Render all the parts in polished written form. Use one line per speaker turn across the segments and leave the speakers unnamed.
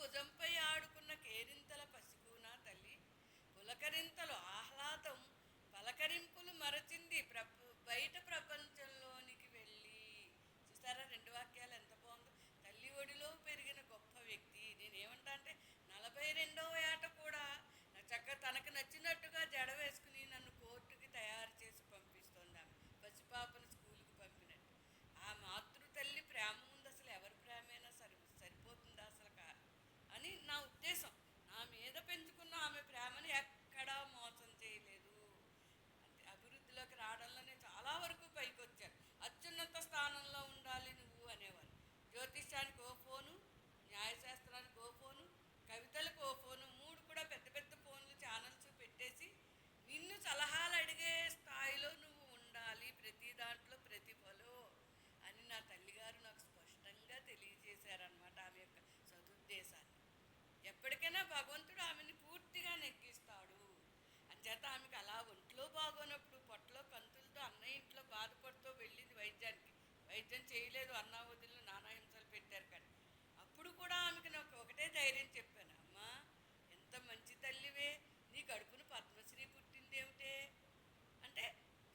భుజంపై ఆడుకున్న కేరింతల పసికూన తల్లి పులకరింతలు ఆహ్లాదం పలకరింపులు మరచింది బయట ప్రపంచంలోనికి వెళ్ళి. చూసారా రెండు వాక్యాలు ఎంత బాగుందో. తల్లి ఒడిలో పెరిగిన గొప్ప వ్యక్తి. నేనేమంటా అంటే 42వ ఏట కూడా చక్కగా తనకు నచ్చినట్టుగా జడ వేసుకుని నన్ను కోర్టుకి తయారు చేసి పంపిస్తుంది ఆమె, పసిపాపను స్కూల్కి పంపినట్టు. ఆ మాతృ తల్లి ప్రేమ ముందు అసలు ఎవరి ప్రేమైనా సరిపోతుందా అసలు అని నా ఉద్దేశం. నా మీద పెంచుకున్న ఆమె ప్రేమను ఎక్కడా మోసం చేయలేదు. అభివృద్ధిలోకి రావడంలోనే చాలా వరకు పైకి వచ్చారు. అత్యున్నత స్థానంలో ఉండాలి నువ్వు అనేవారు. జ్యోతిష్యానికి ఓ ఫోను, న్యాయశాస్త్రానికి ఓ ఫోను, కవితలకు ఓ ఫోను, మూడు కూడా పెద్ద పెద్ద ఫోన్లు ఛానల్స్ పెట్టేసి నిన్ను సలహాలు అడిగే స్థాయిలో నువ్వు ఉండాలి, ప్రతి దాంట్లో ప్రతిభలో అని నా తల్లిగారు నాకు స్పష్టంగా తెలియజేశారనమాట. ఆమె యొక్క సదుద్దేశాన్ని ఎప్పటికైనా భగవంతుడు ఆమెని పూర్తిగా నెగ్గిస్తాడు. అంచేత ఆమెకు అలా ఒంట్లో బాగోనప్పుడు పొట్టలో కంతులతో అన్నయ్య ఇంట్లో బాధపడుతూ వెళ్ళింది వైద్యానికి. వైద్యం చేయలేదు, అన్నా వదిలిన నానా హింసలు పెట్టారు. కానీ అప్పుడు కూడా ఆమెకు నాకు ఒకటే ధైర్యం చెప్పాను, అమ్మా ఎంత మంచి తల్లివే, నీ కడుపును పద్మశ్రీ పుట్టిందేమిటే అంటే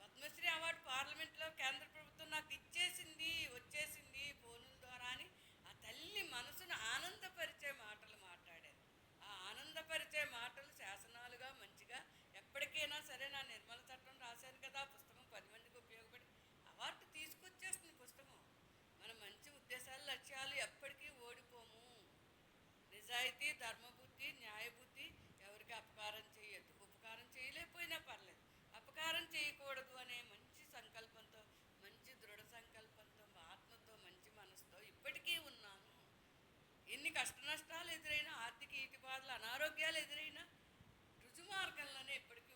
పద్మశ్రీ అవార్డు పార్లమెంట్లో కేంద్ర ప్రభుత్వం నాకు ఇచ్చేసింది, వచ్చేసింది ఫోనుల ద్వారా అని ఆ తల్లి మనసును ఆనందపరిచే మాటలు మాట్లాడారు. ఆ ఆనందపరిచే మాటలు శాసనాలుగా మంచిగా ఎప్పటికైనా సరే నా నిర్మల చట్టం రాశాను కదా, పుస్తకం 10 మందికి ఉపయోగపడి అవార్డు తీసుకొచ్చేస్తుంది పుస్తకం. మన మంచి ఉద్దేశాలు లక్ష్యాలు ఎప్పటికీ ఓడిపోము. నిజాయితీ, ధర్మబుద్ధి, న్యాయబుద్ధి, ఎవరికి అపకారం చేయొద్దు, ఉపకారం చేయలేకపోయినా పర్లేదు, అపకారం చేయకూడదు అనే మంచి సంకల్పంతో, మంచి దృఢ సంకల్పంతో, ఆత్మతో, మంచి మనసుతో ఇప్పటికీ ఉన్నాను. ఎన్ని కష్ట నష్టాలు ఎదురైనా, ఆర్థిక ఈతిబాధలు, అనారోగ్యాలు ఎదురైనా రుజుమార్గంలోనే ఎప్పటికీ